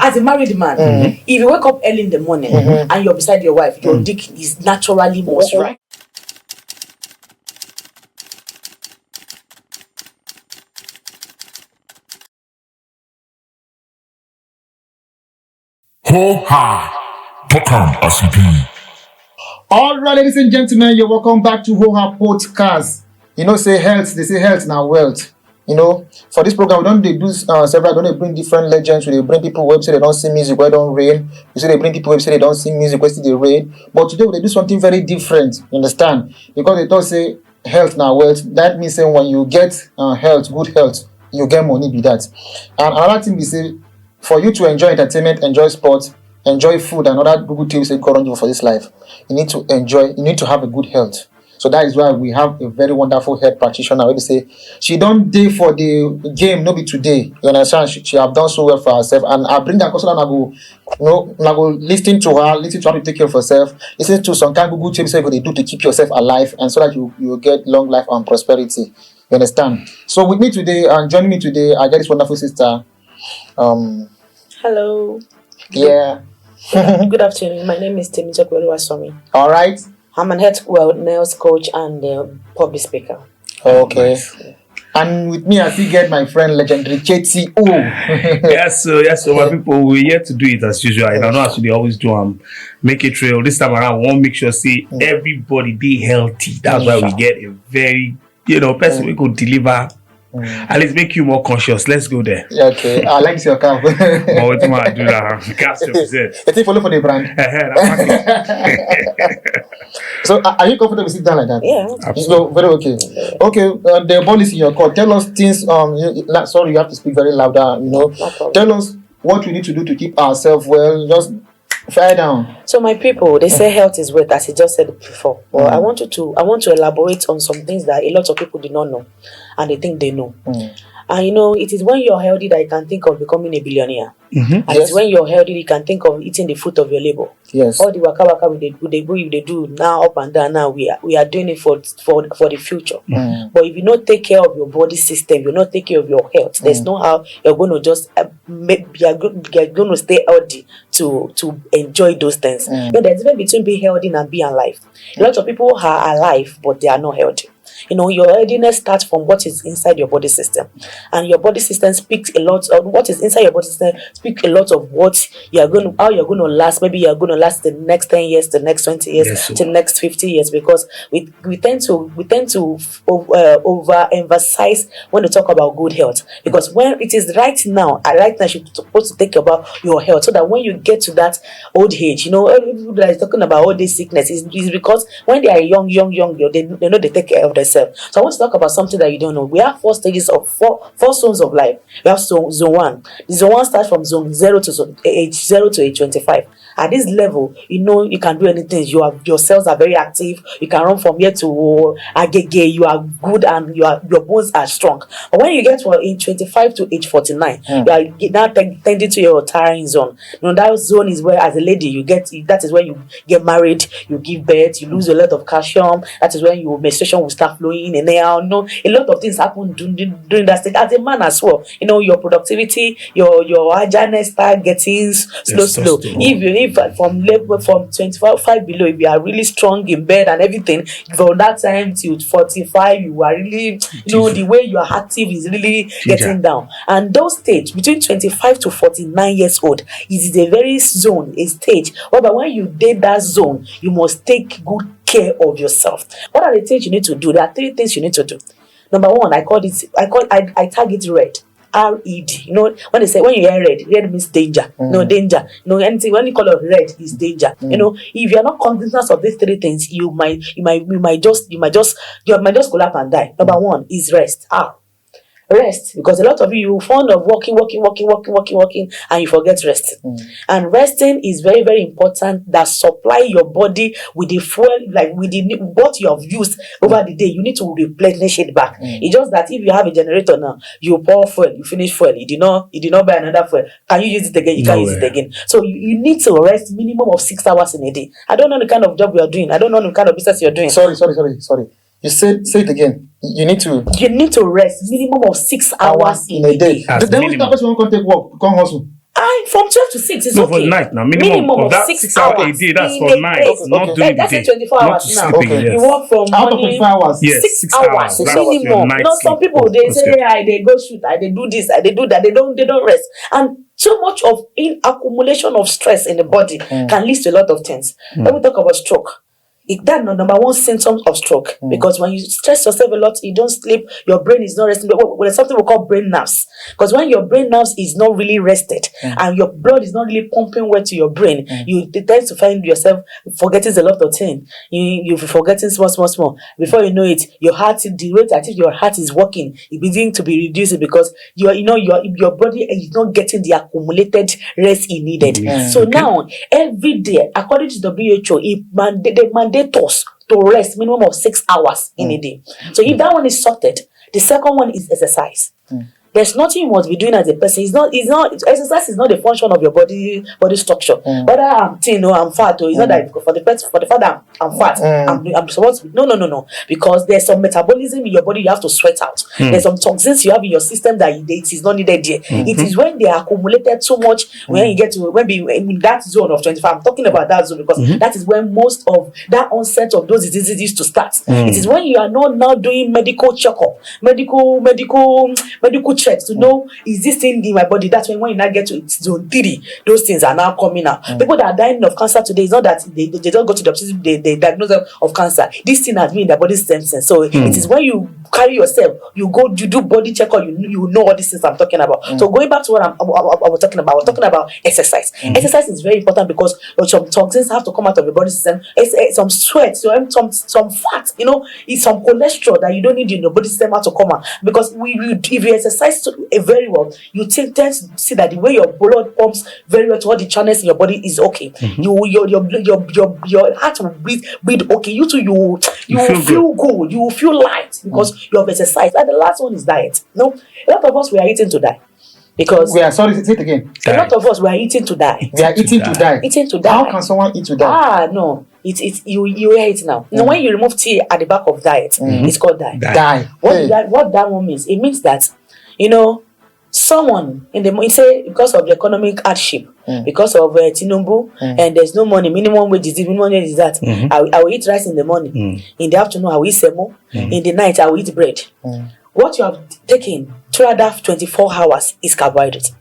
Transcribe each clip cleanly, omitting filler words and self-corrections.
as a married man, if you wake up early in the morning and you're beside your wife, your dick is naturally moisturized. HohA Podcast. All right, ladies and gentlemen, you're welcome back to HohA Podcast. Say health, they say health now wealth. For this program, we don't do several, don't they bring different legends, they bring people who say they don't sing music where don't rain. You say they bring people who say they don't sing music where still they rain. But today they do something very different, you understand? Because they don't say health now wealth. That means saying when you get health, good health, you get money be that. And another thing we say, for you to enjoy entertainment, enjoy sports, enjoy food and other good things that God for this life, you need to have a good health. So that is why we have a very wonderful health practitioner. Where they say she don't day for the game, no be today. You understand? She have done so well for herself, and I bring that person and I go listen to her to take care of herself, listen to some kind of good things they do to keep yourself alive, and so that you will get long life and prosperity. You understand? So with me today and joining me today, I got this wonderful sister. Hello. Yeah. Good afternoon. My name is Temi Jokwelu. All right. I'm an health wellness coach and public speaker. Okay. Nice. And with me, I still get my friend legendary KTO. yes, so my people, we're here to do it as usual. I know as we always do make it real. This time around, we want to make sure everybody be healthy. That's why we get a very person we could deliver. At least make you more conscious. Let's go there. Yeah, okay. I like your cap. What do I do that? Cast represent. It's follow for the brand. So, are you comfortable sitting down like that? Yeah. Absolutely. So, very okay. Okay, the ball is in your court. Tell us things. Sorry, you have to speak very louder. No tell us what we need to do to keep ourselves well. Just fire down. So my people, they say health is wealth, as I just said before. Well, I want to elaborate on some things that a lot of people do not know, and they think they know. And it is when you're healthy that you can think of becoming a billionaire. And it's when you're healthy you can think of eating the fruit of your labor. Yes. All the waka they do now up and down now we are doing it for the future. But if you not take care of your body system, you not take care of your health, there's no how you're going to just you're going to stay healthy to enjoy those things. There's a difference between being healthy and being alive. A lot of people are alive but they are not healthy. Your healthiness starts from what is inside your body system, and your body system speaks a lot of what is inside your body system. Speaks a lot of what how you're going to last. Maybe you're going to last the next 10 years, the next 20 years, the next 50 years, because we tend to overemphasize when we talk about good health. Because when it is right now you're supposed to think about your health, so that when you get to that old age, everybody that is talking about old age sickness is because when they are young, they know they take care of themselves. So I want to talk about something that you don't know. We have four stages of four zones of life. We have zone 1. The zone 1 starts from zone 0 to age 25. At this level, you can do anything. Your cells are very active. You can run from here to Agege. You are good and your bones are strong. But when you get from age 25 to age 49, you are now tending to your retiring zone. That zone is where, as a lady, that is when you get married, you give birth, you lose a lot of calcium. That is when your menstruation will start flowing in there. A lot of things happen during that stage. As a man as well, your productivity, your agileness start getting slow. If from 25 below, if you are really strong in bed and everything, from that time till 45, you are really, the way you are active is really getting down. And those stage between 25 to 49 years old is a very stage. But when you date that zone, you must take good care of yourself. What are the things you need to do? There are 3 things you need to do. Number 1, I tag it red. RED. When they say when you hear red means danger. No danger. Anything when you call it red is danger. If you are not cognizant of these 3 things, you might just collapse and die. Number 1 is rest. Rest, because a lot of you fond of walking, and you forget rest. And resting is very, very important. That supply your body with the fuel, like with what you have used over the day. You need to replenish it back. It's just that if you have a generator now, you pour fuel, you finish fuel, you did not buy another fuel. Can you use it again? You can't use it again. So you need to rest minimum of 6 hours in a day. I don't know the kind of job you are doing. I don't know the kind of business you're doing. Sorry. You say it again. You need to rest minimum of 6 hours in a day. Then which person won't take work? Come hustle. From 12 to 6 is No, okay. for the night now. Minimum of that 6 hours a day. That's for night. Not during the That's day. 24 Not hours now. sleeping, Okay. yes. You work from Out of morning. 24 hours. Yes, 6 hours. hours That's your minimum. night Some sleep. people they say, Okay. they go shoot, they do this, they do that. They don't rest, and too much of accumulation of stress in the body can lead to a lot of things. When we talk about stroke, that's the number one symptom of stroke, because when you stress yourself a lot, you don't sleep, your brain is not resting. There's something we call brain nerves, because when your brain nerves is not really rested and your blood is not really pumping well to your brain, you tend to find yourself forgetting a lot of things. You're forgetting small. Before you know it, your heart, the rate at which your heart is working, it begins to be reducing, because your body is not getting the accumulated rest it needed. So now every day, according to WHO, they mandate us to rest minimum of 6 hours in a day. So if that one is sorted, the second one is exercise. There's nothing you must be doing as a person. Exercise is not a function of your body structure. Whether I'm thin or I'm fat, or it's not that for the fact that I'm fat, I'm supposed to be. No. Because there's some metabolism in your body you have to sweat out. There's some toxins you have in your system that it is not needed there. It is when they are accumulated too much, when you get to in that zone of 25. I'm talking about that zone because that is when most of that onset of those diseases used to start. It is when you are not now doing medical checkup, medical checks to know, is this thing in my body? That's when you now get to zone 3, those things are now coming out. People that are dying of cancer today, it's not that they don't go to the hospital, they diagnose them of cancer. This thing has been in their body since. So it is when you carry yourself, you do body checkup, you know what these things I'm talking about. So going back to what I was talking about, exercise. Exercise is very important because some toxins have to come out of your body system. Some sweat, some fat, it's some cholesterol that you don't need in your body system have to come out. Because if you exercise very well, you tend to see that the way your blood pumps very well to all the channels in your body is okay. Your heart will breathe okay. You too, you will feel good. You will feel light because you have exercised. And the last one is diet. A lot of us, we are eating to die. Because we are sorry, say it again. A lot of us, we are eating to die. We are eating to die. Eating to die. How can someone eat to die? No. It's you hear it now. Now when you remove T at the back of diet, it's called die. Die. What that one means? It means that someone in the say because of the economic hardship, because of Tinubu, and there's no money, minimum wage is this, minimum wage is that. I will eat rice in the morning. In the afternoon, I will eat semo. In the night, I will eat bread. What you have taken throughout that 24 hours is carbohydrate.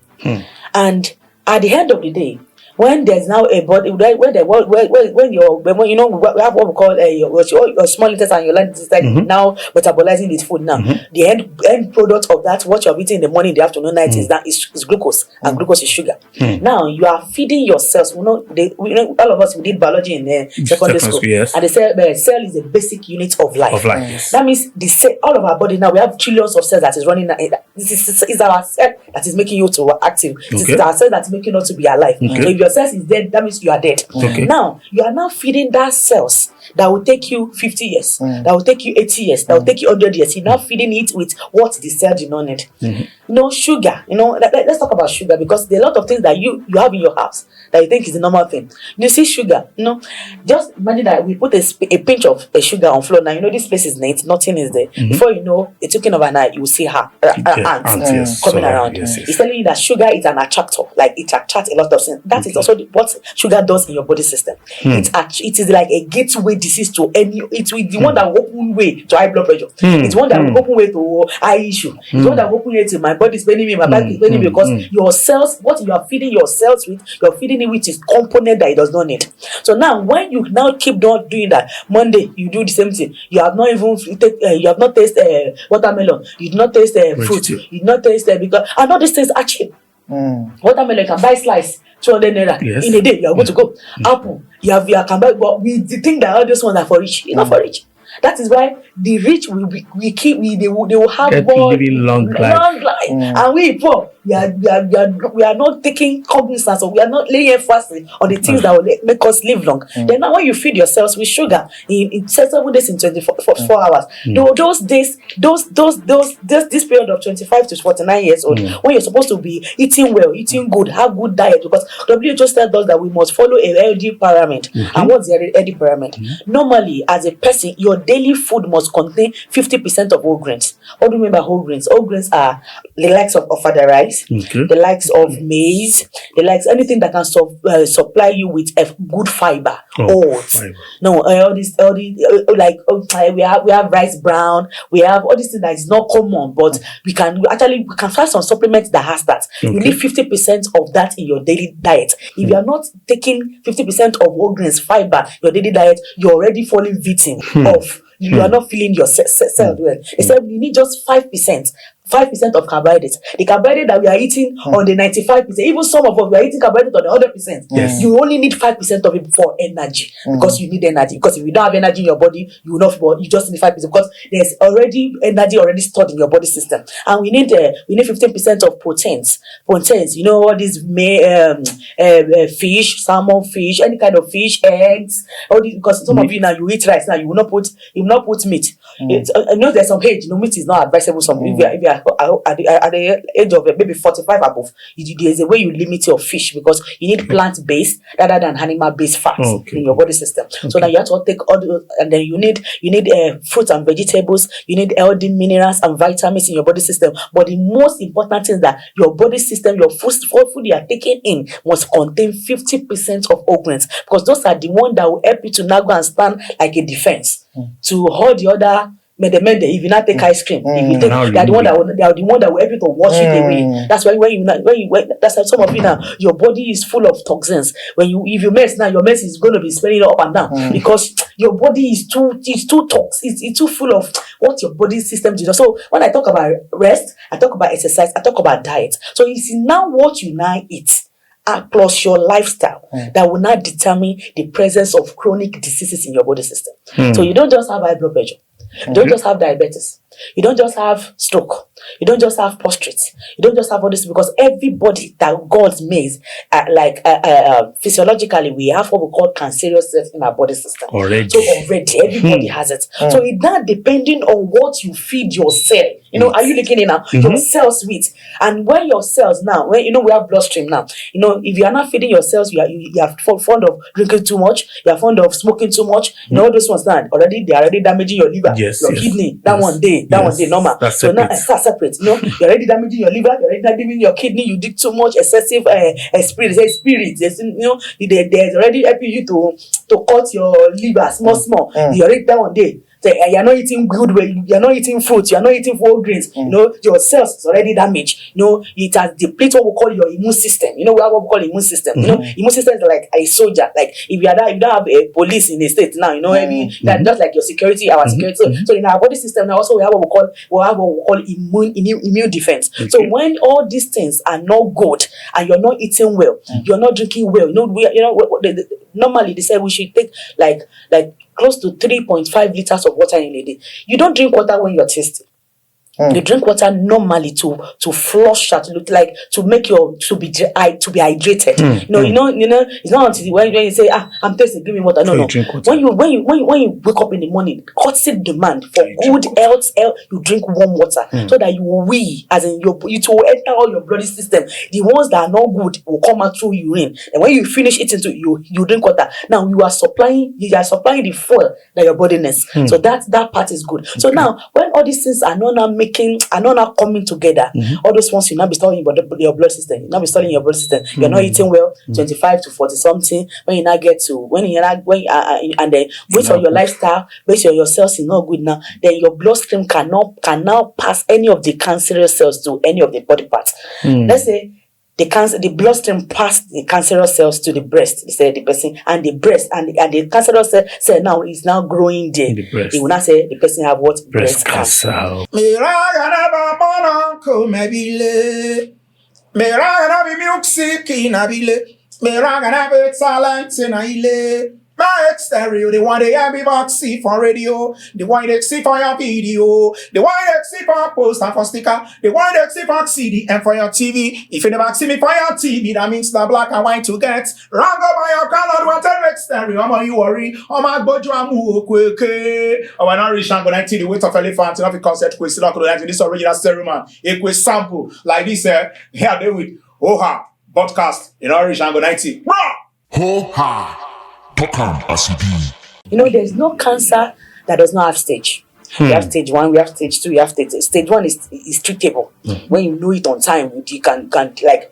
And at the end of the day, when there's now a body, we have what we call your small intestine and your large intestine now metabolizing this food now. The end product of that, what you're eating in the morning, the afternoon, night is glucose, and glucose is sugar. Now you are feeding your cells. All of us we did biology in secondary school, yes. And the cell is a basic unit of life. Yes. That means the cell, all of our body now we have trillions of cells that is running. This is our cell that is making you to active. This is our cell that is making us to be alive. So if your cells is dead, that means you are dead. Now you are now feeding that cells that will take you 50 years, that will take you 80 years, that will take you 100 years. You're now feeding it with what the cell did not need. Sugar. Let's talk about sugar, because there are a lot of things that you have in your house that you think is the normal thing. You see sugar, just imagine that we put a pinch of sugar on floor. Now this place is neat, nothing is there. Before you know, a token of an eye, you will see her ants coming around. It's telling you that sugar is an attractor, like it attracts a lot of things. That is also what sugar does in your body system. It is like a gateway disease to any. It's the one that will open way to high blood pressure. It's one that will open way to eye issue. It's one that will open way to my body is paining me, my back is paining me, because your cells, what you are feeding your cells with, you're feeding it with is component that it does not need. So now when you now keep not doing that, Monday you do the same thing. You have not even you have not tasted watermelon. You do not taste fruit. You do not taste because and all these things are cheap. Watermelon you can buy slice 200 naira in a day. You are good to go. Apple you can buy, but we think that all those ones are for rich. It's not for rich. That is why the rich they will have more long life. And we poor, we are not taking cognizance, or we are not laying emphasis on the things that will make us live long. Then now when you feed yourselves with sugar in 7 days in 24 hours, those days, this period of 25 to 49 years old, when you're supposed to be eating well, eating good, have good diet, because WHO said us that we must follow a healthy pyramid. And what's the healthy pyramid? Normally, as a person, your daily food must contain 50% of whole grains. What do you mean by whole grains? Whole grains are the likes of ofada rice, the likes of maize, the likes anything that can supply you with a good fiber. Oats. No, all these we have rice brown. We have all these things that is not common, but we can find some supplements that has that. You need 50% of that in your daily diet. If you are not taking 50% of whole grains fiber in your daily diet, you're already falling victim of. You are not feeling your cell well. Except you need just 5%. 5% of carbohydrates. The carbohydrate that we are eating on the 95%, even some of us we are eating carbohydrate on the 100%. Yes. You only need 5% of it for energy because you need energy. Because if you don't have energy in your body, you will not. You just need 5% because there's already energy already stored in your body system. And we need 15% of proteins. Proteins, you know all these fish, salmon fish, any kind of fish, eggs. All these because some of you now you eat rice now you will not put meat. I know there's some age. Meat is not advisable. If you are at the age of maybe 45 above, there's a way you limit your fish because you need plant-based rather than animal-based fats in your body system. So now you have to take all those, and then you need fruits and vegetables. You need healthy minerals and vitamins in your body system. But the most important thing is that your body system, your food you are taking in must contain 50% of whole grains because those are the ones that will help you to now go and stand like a defense to hold the other. If you not take ice cream, if you take, they are the one that will help you to wash it away. That's why when that's why some of you now, your body is full of toxins. If you mess now, your mess is going to be spinning up and down because your body is too toxic. It's too full of what your body system does. So when I talk about rest, I talk about exercise, I talk about diet. So it's now what you now eat. Plus your lifestyle that will not determine the presence of chronic diseases in your body system. So you don't just have high blood pressure. You don't just have diabetes. You don't just have stroke. You don't just have prostate. You don't just have all this because everybody that God makes, physiologically, we have what we call cancerous cells in our body system. Already. So everybody has it. So it's not depending on what you feed your cell. Are you looking in now? Your cells with. And when your cells now, we have bloodstream now. If you are not feeding your cells, you are fond of drinking too much. You are fond of smoking too much. All those ones now they are already damaging your liver, your kidney. That one day normal. That's so now it's separate. You're already damaging your liver. You're already damaging your kidney. You drink too much excessive spirit. There's already helping you to cut your liver small. You're already that one day. You're not eating good way, you're not eating fruits, you're not eating whole grains, your cells is already damaged. It has depleted what we call your immune system. We have what we call immune system. Immune system is like a soldier. Like if you don't have a police in the state now, that's just like your security, our security. So in our body system now also we have what we call immune defense. So when all these things are not good and you're not eating well, you're not drinking well, normally they say we should take like close to 3.5 liters of water in a day. You don't drink water when you're thirsty. You drink water normally to flush out, to make to be hydrated. It's not until when you say I'm thirsty, give me water. No. When you wake up in the morning, constant demand for good health, you drink warm water so that you will as in it will enter all your bloody system. The ones that are not good will come out through urine, and when you finish eating, you drink water. Now you are supplying the fuel that your body needs. So that part is good. So now when all these things are not coming together. All those ones you now be storing your blood system. You now be storing your blood system. You're not eating well. 25 to 40 something. When you now get to and then based on your lifestyle, based on your cells is not good now. Then your bloodstream can now pass any of the cancerous cells to any of the body parts. Let's say the bloodstream passed the cancerous cells to the breast. They say the person and the breast and the cancerous cell now is now growing there. They will not say the person have what breast cancer. My stereo, the one they hear me back see for radio, the one they see for your video, the one they see for poster for sticker, the one they see for CD and for your TV. If you never see me for your TV, that means the black and white to get. Rang up by your color, what a next stereo, I'm on you worry, I'm at Bojo, I'm quick. Oh, when I reach I'm gonna the weight of elephant, enough concert quiz, this original stereo man, a quiz sample like this here they with HohA Podcast, reach I'm gonna HohA Podcast. There's no cancer that does not have stage. We have stage 1, we have stage 2, we have stage 1 is treatable. When you know it on time, you can like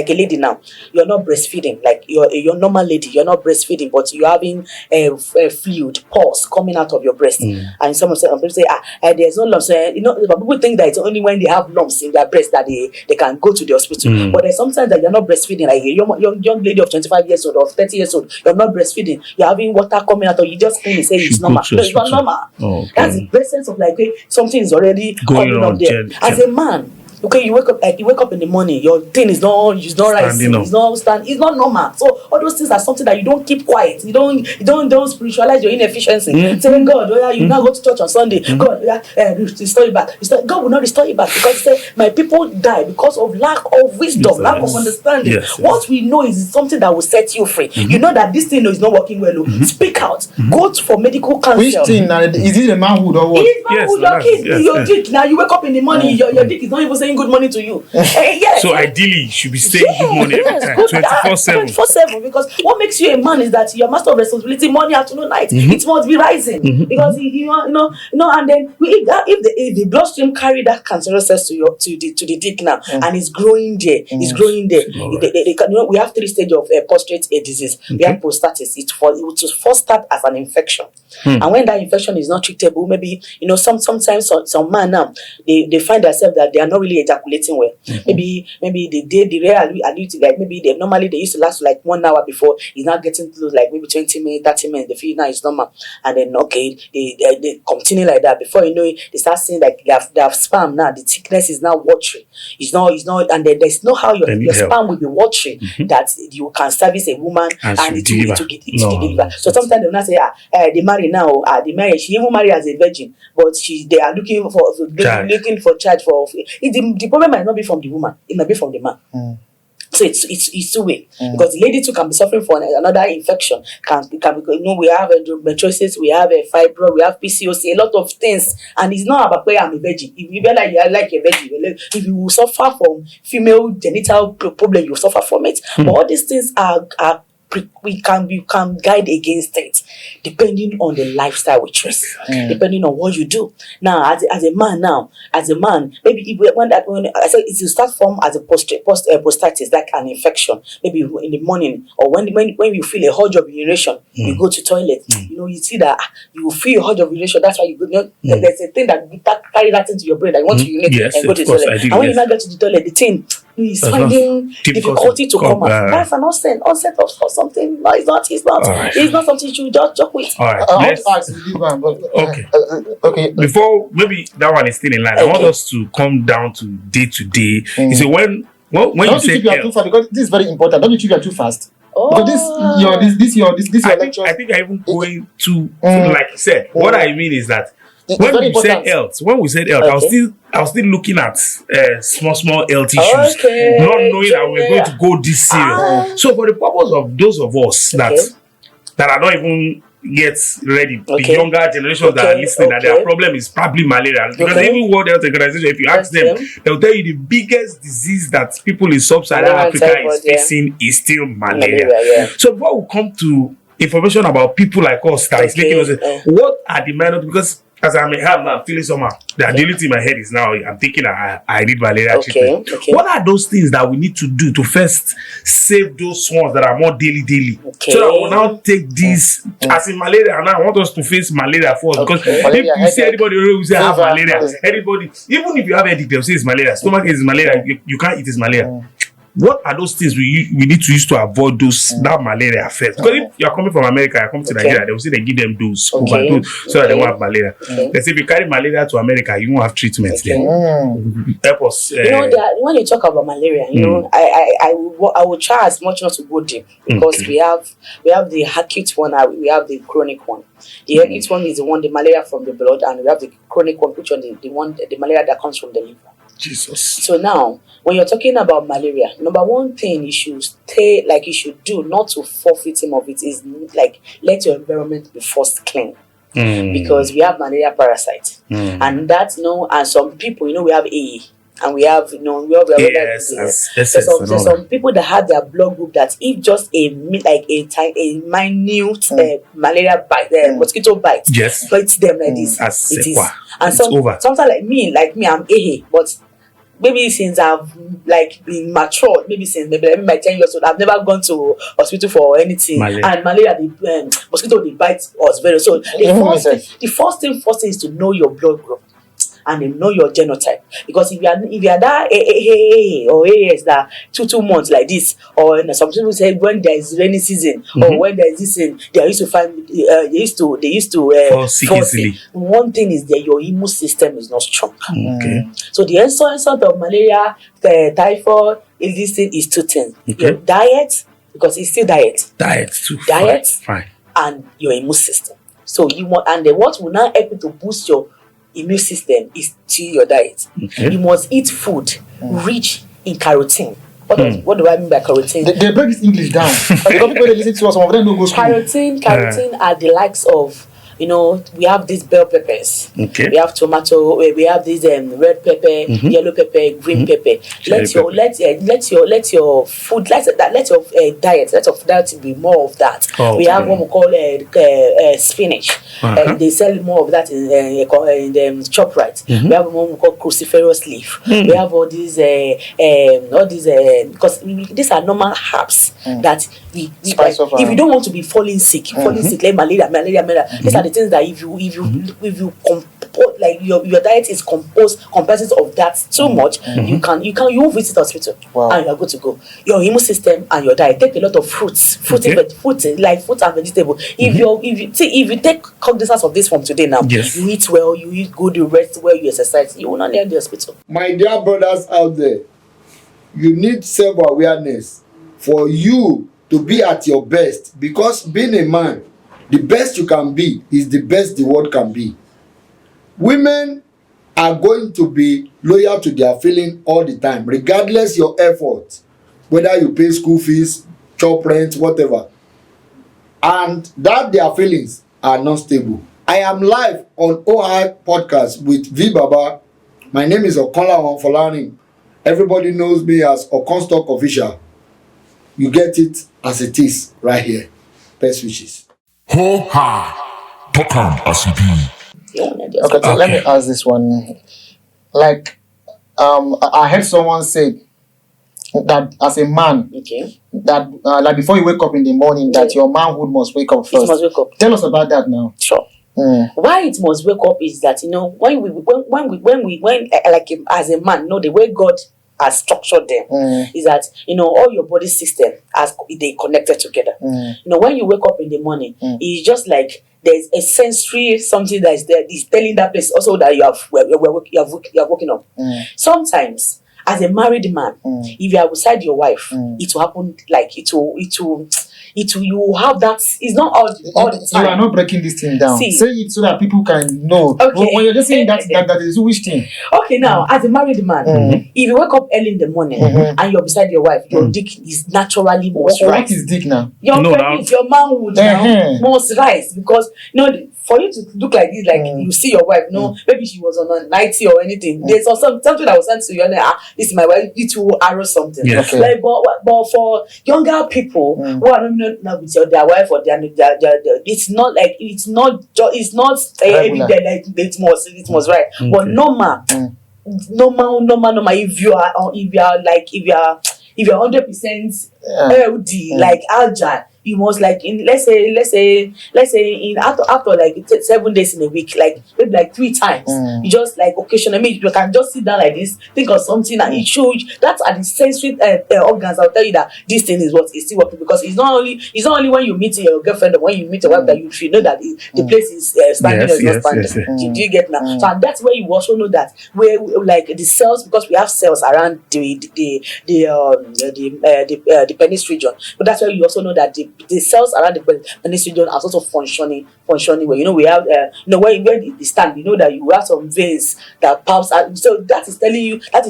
a lady now. You're not breastfeeding, like you're a normal lady. You're not breastfeeding, but you're having a fluid pulse coming out of your breast. And some people say, there's no lumps. People think that it's only when they have lumps in their breast that they can go to the hospital. But there's sometimes that you're not breastfeeding, like a young lady of 25 years old or 30 years old. You're not breastfeeding. You're having water coming out, or you just clean and say it's normal. No, it's not normal. Oh, okay. That's the sense of like something is already coming up there. As a man, okay, you wake up in the morning, your thing is not rising, it's not normal. So all those things are something that you don't keep quiet. You don't spiritualize your inefficiency. Saying, God, you now go to church on Sunday. God, restore you back. God will not restore you back, because say my people die because of lack of wisdom, lack of understanding. What we know is something that will set you free. You know that this thing is not working well. Speak out. Go for medical counsel. Which thing now? Is it a manhood or what? It is manhood. Your kid, your dick. Now you wake up in the morning, your dick is not even saying good morning to you. Yes. So ideally, you should be saying good morning every time, 24/7. 24/7, because what makes you a man is that you're master of responsibility morning, afternoon, night. It must be rising, because you know, and then if the bloodstream carry that cancerous cells to the dick now, and it's growing there, we have 3 stages of prostate disease. We have prostatitis. It will first start as an infection, and when that infection is not treatable, maybe sometimes some man now they find themselves that they are not really ejaculating well. Maybe the rare ability, like maybe they used to last like 1 hour before, is now getting to like maybe 20 minutes, 30 minutes. They feel now it's normal, and then they continue like that. Before you know it, they start seeing like they have sperm now. The thickness is now watery. It's not, and then there's no how your sperm will be watery that you can service a woman and it will deliver. So sometimes they'll not say they marry now. They marry. She even married as a virgin, but they are looking for charge for. The problem might not be from the woman, it might be from the man. So it's two-way, because the lady too can be suffering from another infection. We have endometriosis, we have a fibroid, we have PCOS, a lot of things, and it's not about where I'm a veggie. If you like a veggie, if you will suffer from female genital problem, you suffer from it. But all these things are we can guide against it, depending on the lifestyle we choose, depending on what you do. Now, as a man, maybe when I say it will start from as a prostatitis, like an infection. Maybe in the morning, or when you feel a urge of urination, you go to toilet. You see that you feel a urge of urination. That's why you go. There's a thing that carry that into your brain that you want to urinate and go to the toilet. And when you now get to the toilet, the thing is finding difficulty to come out. That's an onset of something. No, it's not. Right. It's not something you should just joke with. All right. Okay. Before maybe that one is still in line, I want us to come down to day to day. You say when you say you are too fast, because this is very important. Don't you think you are too fast? Because this your lecture. I think I even going too like you said. What I mean is that when we said health, I was still looking at small health issues, not knowing that we're going to go this serious. So for the purpose of those of us that are not even yet ready, the younger generations that are listening, that their problem is probably malaria. Because even World Health Organization, if you ask them, they'll tell you the biggest disease that people in sub-Saharan Africa is facing is still malaria. So before we come to information about people like us that is making us, what are the minor, because as I may have now, feeling somehow, the ability in my head is now, I'm thinking I need malaria treatment. What are those things that we need to do to first save those ones that are more daily? So that we'll now take this, as in malaria, and I want us to face malaria first. Because if you see anybody who say have malaria, anybody, even if you have headache, they'll say it's malaria. Stomach is malaria, you can't eat it's malaria. What are those things we need to use to avoid that malaria first? Because if you're coming from America, you're coming to Nigeria, they will say they give them dose, so that they won't have malaria. They say if you carry malaria to America, you won't have treatment there. Help us. When you talk about malaria, I will try as much not to go deep, because we have the acute one, we have the chronic one. The acute one is the malaria from the blood, and we have the chronic one, which one the malaria that comes from the liver. Jesus. So now, when you're talking about malaria, number one thing you should do, not to forfeit him of it, is like let your environment be first clean. Because we have malaria parasites, and that's and some people, we have AA. and we have, Yes, as SS and all there's some people that have their blood group that if just a minute malaria bite, mosquito bite, Yes. bites them like this, As it is. sequa. And It's over. sometimes like me, I'm HohA, but maybe since I've like been matured, maybe my 10 years old, I've never gone to hospital for anything. Malaria. And malaria, the mosquito, they bite us very. So the first thing is to know your blood group and then know your genotype. Because if you are that or AS that 2 months like this, or some people say when there is rainy season or when there is this thing, they used to find they used to fall sick easily. One thing is that your immune system is not strong. Okay. So the onset of malaria, typhoid, this thing is 2 things. Okay. Your diet, because it's still diet. Diet too. Diet. Fine. And your immune system. So you want, and then what will now help you to boost your immune system is to your diet. Okay. You must eat food rich in carotene. What do I mean by carotene? They break this English down. Because people they listen to us, some of them don't go school. Carotene are the likes of, we have these bell peppers. Okay. We have tomato. We have these red pepper, yellow pepper, green pepper. Let your food, let your diet be more of that. Oh, we have what we call spinach. They sell more of that in the ShopRite. We have one we call cruciferous leaf. We have all these because these are normal herbs that we Spice like, of, if you don't want to be falling sick, like malaria. These are the things that if you compose, like your diet is composed of that too much, you won't visit hospital. Wow. And you're good to go. Your immune system and your diet, take a lot of fruits, fruit and vegetable. If you take cognizance of this from today now, Yes. you eat well, you eat good, you rest well, you exercise, you will not need the hospital. My dear brothers out there, you need self-awareness for you to be at your best, because being a man, the best you can be is the best the world can be. Women are going to be loyal to their feeling all the time, regardless your effort, whether you pay school fees, chop rent, whatever, and that their feelings are not stable. I am live on HohA Podcast with V Baba. My name is Okonla Folani. Everybody knows me as Okonstock Official. You get it as it is right here. Best wishes. HohA. Talk as it be. Okay, so let me ask this one. Like, I heard someone say that as a man, that like before you wake up in the morning, that your manhood must wake up It first. must wake up. Tell us about that now. Sure. Why it must wake up is that when as a man, the way God has structured them is that all your body system as they connected together. When you wake up in the morning, it's just like there's a sensory something that is there is telling that place also that you are waking up. Sometimes as a married man, if you are beside your wife, it will happen like it will you will have that. It's not all the time. You are not breaking this thing down. See, say it so that people can know. Okay. When you're just saying that is a wish thing. Okay, now as a married man, if you wake up early in the morning and you're beside your wife, your dick is naturally most What rise. is dick now? Your penis, your manhood now must rise because for you to look like this, like you see your wife, maybe she was on a nightie or anything. There's something that was sent to you, this is my wife, it will arrow something. Yeah. Okay. Like, but for younger people who are not with their wife or their it's not like it's not every day like it must right. But normal. If you're 100% healthy, like agile, you must like in let's say in after like 7 days in a week, like maybe like 3 times, you just like occasionally you can just sit down like this, think of something and it shows that are the sensory organs. I'll tell you that this thing is what is still working, because it's not only when you meet your girlfriend or when you meet your wife that you should know that the place is standing or not standing. Do you get now? So and that's where you also know that where like the cells, because we have cells around the penis region, but that's where you also know that the cells around the penis region are also functioning well. We have when they stand, that you have some veins that pumps out. So that is telling you that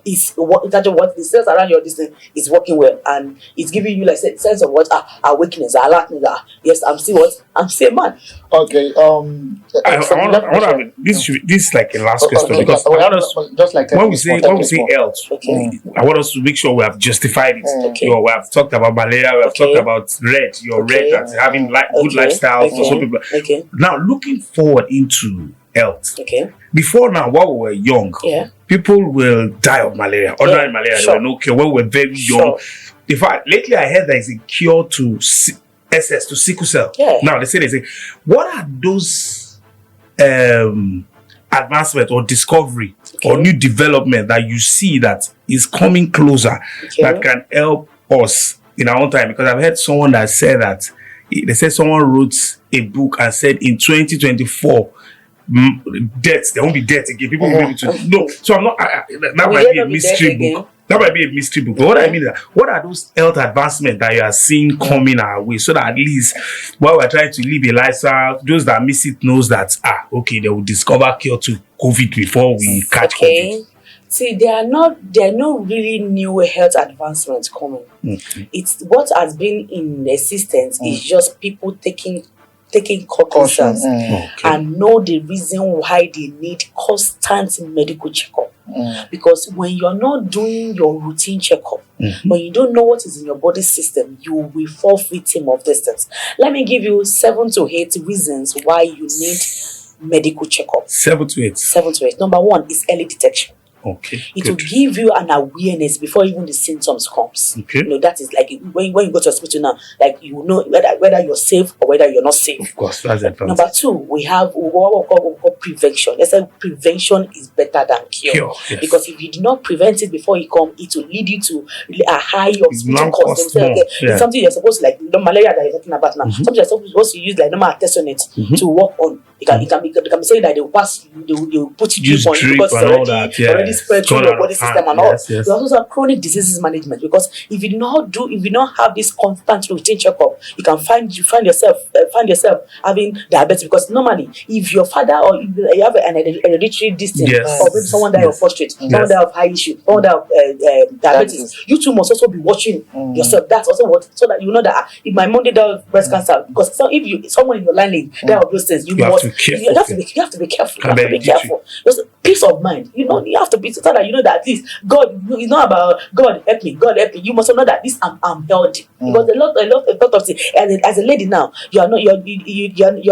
is what the cells around your distance is working well, and it's giving you like sense of what awakeness, alertness. Yes, I'm still a man. Okay. I want to have it. This is like a last question because I want us just like when we say health, I want us to make sure we have justified it. Okay. You know, we have talked about malaria, we have talked about red. Your red that's having good lifestyle for some people. Okay. Now looking forward into health. Okay. Before now, while we were young, people will die of malaria. Ordinary malaria, sure. they were no cure. When we were very young, in fact, lately I heard there is a cure to SS, to sickle cell. Yeah. Now they say, what are those advancement or discovery or new development that you see that is coming closer that can help us in our own time? Because I've heard someone that said that they said someone wrote a book and said in 2024 deaths, there won't be death again. People will be able to no. So I'm not. That might be a mystery book. That might be a mystery book. But what I mean is that what are those health advancements that you are seeing coming our way, so that at least while we're trying to live a lifestyle, those that miss it knows that okay, they will discover cure to COVID before we catch COVID. See, there are no really new health advancements coming. It's what has been in existence is just people taking cognizance and know the reason why they need constant medical checkup. Because when you're not doing your routine checkup, when you don't know what is in your body system, you will fall victim of this things. Let me give you 7 to 8 reasons why you need medical checkup. 7 to 8. 7 to 8. Number 1 is early detection. Okay. It will give you an awareness before even the symptoms comes. Okay. You know, that is like when you go to hospital now, like you know whether you're safe or whether you're not safe. Of course, that's advanced. Number 2, we have what we call prevention. Let's say prevention is better than cure. Yes. Because if you do not prevent it before you come, it will lead you to a high hospital cost. It's something you're supposed to, like the malaria that you're talking about now. Something you're supposed to use like normal artesunate to work on. It can be saying that they will pass you, they will put you drip on you because it's already spread through your body system and all. We also have chronic diseases management, because if you don't have this constant routine checkup, you can find yourself having diabetes. Because normally, if your father or if you have an hereditary distance, or maybe someone die of prostate, someone die of high issue, someone die of diabetes, you too must also be watching yourself. That's also what, so that you know that if my mom die of breast cancer, because if someone in your line die of those things, you have to be careful. Because peace of mind, you have to be so that you know that at least God, it's not about God help me. You must know that this I'm healthy. Because a lot of things. As a lady now, you're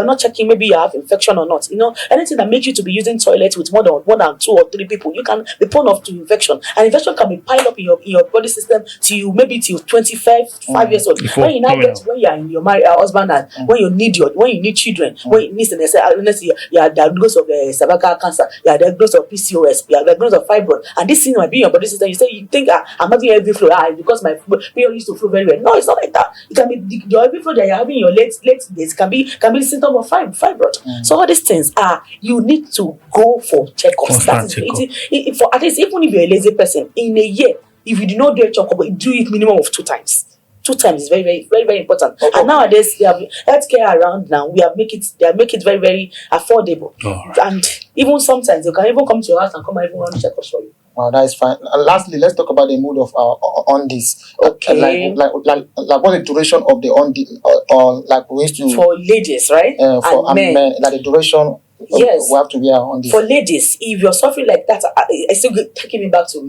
not checking maybe you have infection or not. Anything that makes you to be using toilet with more than 2 or 3 people, you can be prone to infection. And infection can be piled up in your body system till 25 years old. When you are in your married husband, and when you need children, when you need you are diagnosed of cervical cancer, you are diagnosed of PCOS, you are diagnosed of fibroid, and this thing might be in your body system. You think I'm having every flow because my period used to flow very well. No, it's not like that. It can be your every flow that you're having in your late days can be a symptom of fibroid. So all these things you need to go for checkups. For at least, even if you're a lazy person, in a year, if you do not do a checkup, do it minimum of 2 times. 2 times is very, very, very, very important. And nowadays, they have healthcare around now. They make it very, very affordable. And even sometimes they can even come to your house and come and even run checkups for you. Well, that is fine. Lastly, let's talk about the mood of on this. Okay. Like what the duration of the on the or like we used to for ladies, right? For men, like the duration. Yes, we have to be on this. For ladies, if you're suffering like that, I still taking me back to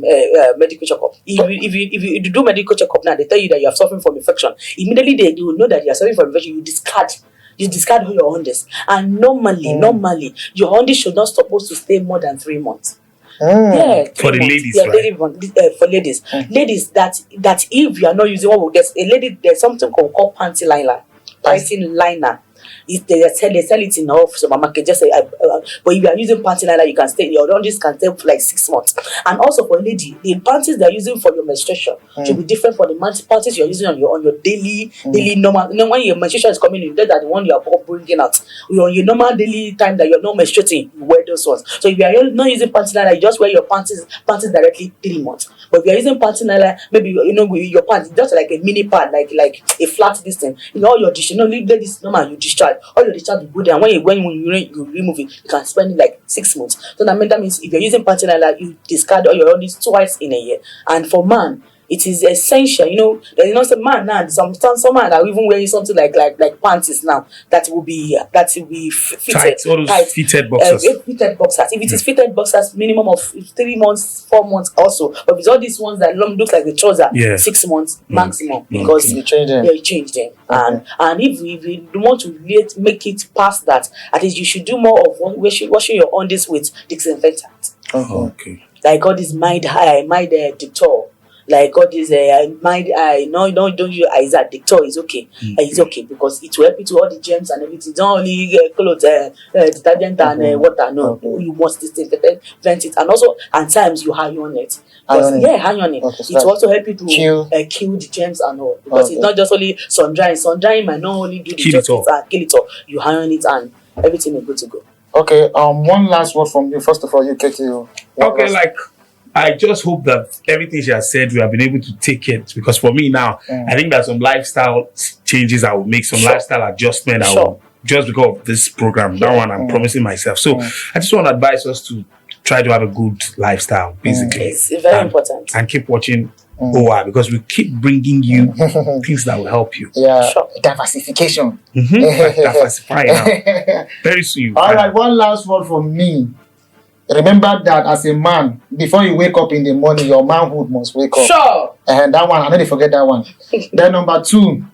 medical checkup. If you do medical checkup now, they tell you that you are suffering from infection. Immediately they will know that you are suffering from infection. You discard all your undies. And normally your undies should not supposed to stay more than 3 months. Yeah, for the ladies, right? For ladies, ladies that if you are not using there's something called panty liner, panty liner. They sell it in our supermarket. Just say, but if you are using panty liner, you can stay. Your undies can stay for like 6 months. And also for a lady, the panties they are using for your menstruation should be different from the panties you are using on your daily normal. When your menstruation is coming in, that's the one you are bringing out. On your normal daily time that you are not menstruating, you wear those ones. So if you are not using panty liner, you just wear your panties directly 3 months. But if you are using panty liner, maybe your pants just like a mini pad, like a flat distance. All your discharge, ladies normal you discharge. All your discharge will go down. When you remove it, you can spend it like 6 months. So that means if you're using panty liner, you discard all your undies twice in a year. And for man, it is essential. There's not a man now. Some man are even wearing something like panties now that will be fitted. Tight, all those fitted boxers. Fitted boxers. If it is fitted boxers, minimum of 3 months, 4 months also. But with all these ones that looks like the trouser, 6 months maximum, because you change them. Yeah, you change them. And if we want to make it past that, at least you should do more of washing your undies with disinfectant. Okay. Like all this mind Dettol. Like all this don't use Isaac Dettol is okay. It's okay because it will help you to all the germs and everything. Don't only clothes, detergent and water. No, you must disinfect it, and also at times you iron it. Iron it. Okay, it will also help you to kill the germs and all, because it's not just only sun drying. Sun drying might not only do the justice and kill it all. You iron it and everything is good to go. Okay. One last word from you. First of all, you get to. Okay, I just hope that everything she has said, we have been able to take it. Because for me now, I think that some lifestyle changes I will make, some lifestyle adjustment I will, just because of this program. That one I'm promising myself. So I just want to advise us to try to have a good lifestyle, basically. It's very important. And keep watching HohA, because we keep bringing you things that will help you. Yeah, diversification. Diversifying now. Very soon. All right, one last word from me. Remember that as a man, before you wake up in the morning, your manhood must wake up. Sure. And that one, I know they forget that one. Then number 2,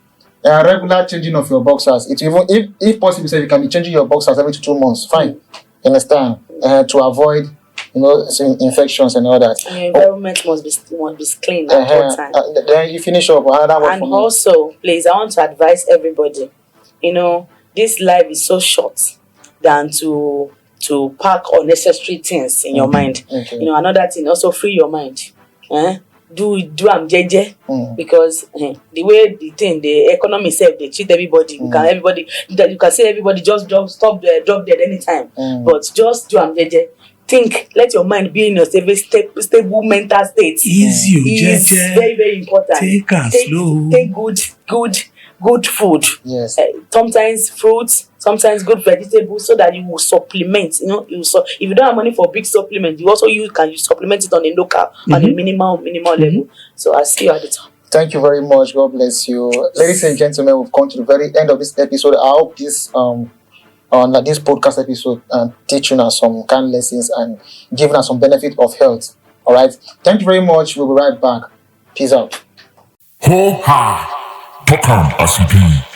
regular changing of your boxers. It even if possible, so you can be changing your boxers every 2 months. Fine. Understand? To avoid infections and all that. Your environment must be clean at all time. Then you finish up another one. And also, please, I want to advise everybody. This life is so short than to pack unnecessary things in your mind. Okay. Another thing, also free your mind. Do jeje, because the way the economy itself, they treat everybody. You can say everybody just stop there, drop dead anytime. But just do jeje. Think, let your mind be in a stable mental state. It's very, very important. Take slow. Take good food. Yes. Sometimes fruits, sometimes good vegetables, so that you will supplement. If you don't have money for big supplement, you also can supplement it on a local, on a minimal level. So I'll see you at the top. Thank you very much. God bless you, ladies and gentlemen. We've come to the very end of this episode. I hope this on this podcast episode and teaching us some kind lessons and giving us some benefit of health. All right. Thank you very much. We'll be right back. Peace out. HohA Podcast.